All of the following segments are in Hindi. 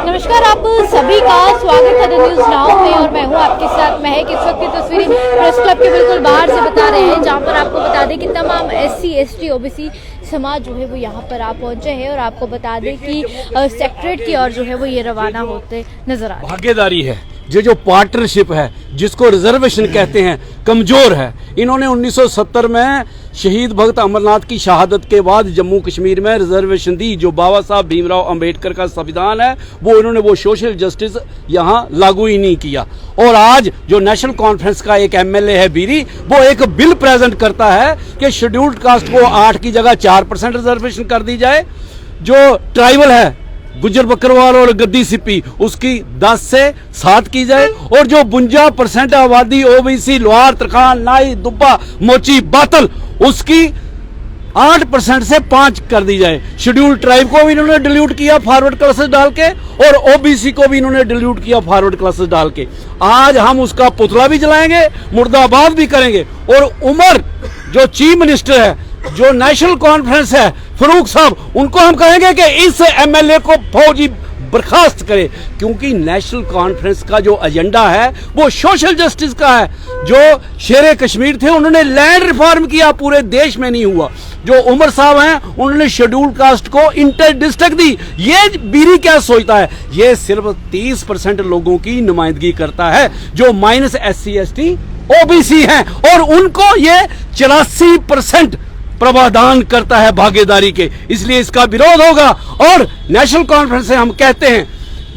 नमस्कार, आप सभी का स्वागत है द न्यूज नाउ में और मैं हूं आपके साथ महक। इस वक्त की तस्वीरें प्रेस क्लब के बिल्कुल बाहर से बता रहे हैं, जहां पर आपको बता दें कि तमाम SC, ST, OBC समाज जो है वो यहाँ पर आप पहुंचे हैं और आपको बता दें कि सेक्रेटरीट की ओर जो है वो ये रवाना होते नजर आ रहे हैं। भागीदारी है, जो पार्टनरशिप है, जिसको रिजर्वेशन कहते हैं, कमजोर है। इन्होंने 1970 में शहीद भगत अमरनाथ की शहादत के बाद जम्मू कश्मीर में रिजर्वेशन दी। जो बाबा साहब भीमराव अंबेडकर का संविधान है, वो इन्होंने वो सोशल जस्टिस यहाँ लागू ही नहीं किया। और आज जो नेशनल कॉन्फ्रेंस का एक MLA है बीरी, वो एक बिल प्रेजेंट करता है कि शेड्यूल्ड कास्ट को 8 की जगह 4% रिजर्वेशन कर दी जाए। जो ट्राइबल है, गुज्जर बकरवाल और गद्दी सिप्पी, उसकी 10 से 7 की जाए। और जो 52% आबादी OBC, लोहार, तरखान, नाई, दुब्बा, मोची, बातल, उसकी 8% से 5 कर दी जाए। शेड्यूल ट्राइब को भी इन्होंने डिल्यूट किया फॉरवर्ड क्लासेस डाल के, और OBC को भी इन्होंने डिल्यूट किया फॉरवर्ड क्लासेस डाल के। आज हम उसका पुतला भी जलाएंगे, मुर्दाबाद भी करेंगे। और उमर जो चीफ मिनिस्टर है, जो नेशनल कॉन्फ्रेंस है, फरूक साहब, उनको हम कहेंगे कि इस MLA को फौजी बर्खास्त करे, क्योंकि नेशनल कॉन्फ्रेंस का जो एजेंडा है वो सोशल जस्टिस का है। जो शेरे कश्मीर थे, उन्होंने लैंड रिफॉर्म किया, पूरे देश में नहीं हुआ। जो उमर साहब हैं, उन्होंने शेड्यूल कास्ट को इंटर डिस्ट्रिक्ट दी। ये बीरी क्या सोचता है? ये सिर्फ 30% लोगों की नुमाइंदगी करता है, जो माइनस SC, ST, OBC हैं, और उनको ये 84% प्रावधान करता है भागीदारी के। इसलिए इसका विरोध होगा। और नेशनल कॉन्फ्रेंस से हम कहते हैं,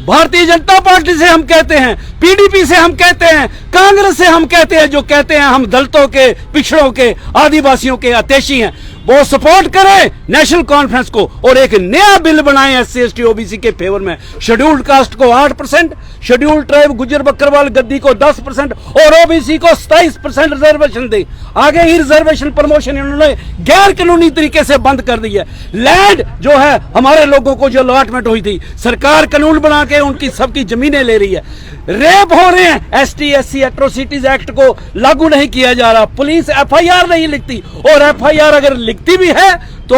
भारतीय जनता पार्टी से हम कहते हैं, PDP से हम कहते हैं, कांग्रेस से हम कहते हैं, जो कहते हैं हम दलितों के, पिछड़ों के, आदिवासियों के अतेशी हैं, वो सपोर्ट करें नेशनल कॉन्फ्रेंस को और एक नया बिल बनाएं SC, ST, OBC के फेवर में। शेड्यूल्ड कास्ट को 8%, शेड्यूल्ड ट्राइब, गुज्जर बकरवाल, गद्दी को 10% और OBC को 27% रिजर्वेशन दे। आगे ही रिजर्वेशन प्रमोशन इन्होंने गैर कानूनी तरीके से बंद कर दी है। लैंड जो है, हमारे लोगों को जो अलॉटमेंट हुई थी, सरकार कानून बना के उनकी सबकी जमीनें ले रही है। रेप हो रहे हैं, ST, SC एट्रोसिटीज एक्ट को लागू नहीं किया जा रहा। पुलिस FIR नहीं लिखती, और FIR अगर लिखती भी है तो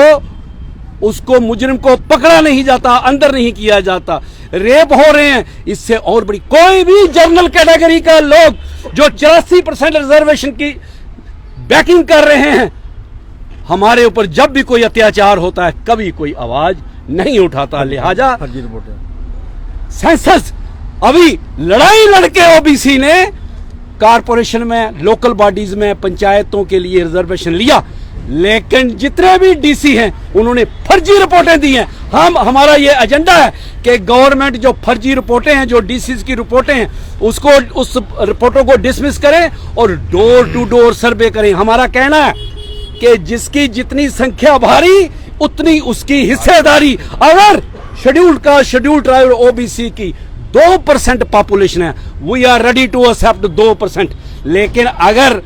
उसको, मुजरिम को पकड़ा नहीं जाता, अंदर नहीं किया जाता। रेप हो रहे हैं। इससे और बड़ी कोई भी जनरल कैटेगरी का लोग जो 84% रिजर्वेशन की बैकिंग कर रहे हैं, हमारे ऊपर जब भी कोई अत्याचार होता है, कभी कोई आवाज नहीं उठाता। लिहाजा सेंसस अभी लड़ाई लड़के OBC ने कारपोरेशन में, लोकल बॉडीज में, पंचायतों के लिए रिजर्वेशन लिया, लेकिन जितने भी DC हैं, उन्होंने फर्जी रिपोर्टें दी हैं। हमारा ये एजेंडा है कि गवर्नमेंट जो फर्जी रिपोर्टें हैं, जो DCs की रिपोर्टें हैं, उसको, उस रिपोर्टों को डिसमिस करें और डोर टू डोर सर्वे करें। हमारा कहना है कि जिसकी जितनी संख्या भारी, उतनी उसकी हिस्सेदारी। अगर शेड्यूल्ड ट्राइब OBC की 2% पॉपुलेशन है, we are ready to accept 2%। लेकिन अगर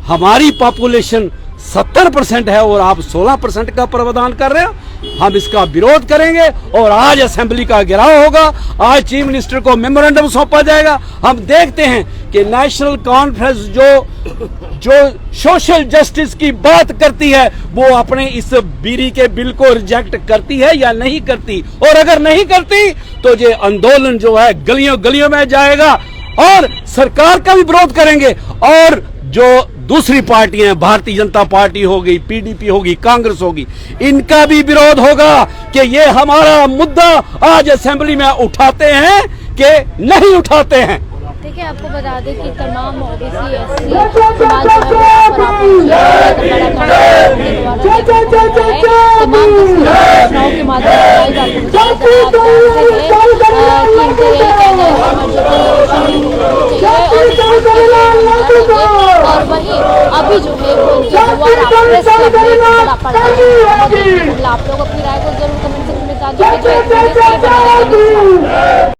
हमारी पॉपुलेशन 70% है और आप 16% का प्रावधान कर रहे हो, हम इसका विरोध करेंगे। और आज असेंबली का घेराव होगा, आज चीफ मिनिस्टर को मेमोरेंडम सौंपा जाएगा। हम देखते हैं कि नेशनल कॉन्फ्रेंस जो सोशल जस्टिस की बात करती है, वो अपने इस बीरी के बिल को रिजेक्ट करती है या नहीं करती। और अगर नहीं करती तो ये आंदोलन जो है गलियों गलियों में जाएगा और सरकार का भी विरोध करेंगे। और जो दूसरी पार्टियां, भारतीय जनता पार्टी होगी, PDP होगी, कांग्रेस होगी, इनका भी विरोध होगा कि ये हमारा मुद्दा आज असेंबली में उठाते हैं कि नहीं उठाते हैं। देखिए, आपको बता दें कि तमाम OBC, SC समाज जो है पर आप तमाम योजनाओं के माध्यम और वहीं अभी जो है आप लोग अपनी राय को जरूर कमेंट सेक्शन में साझा कीजिए।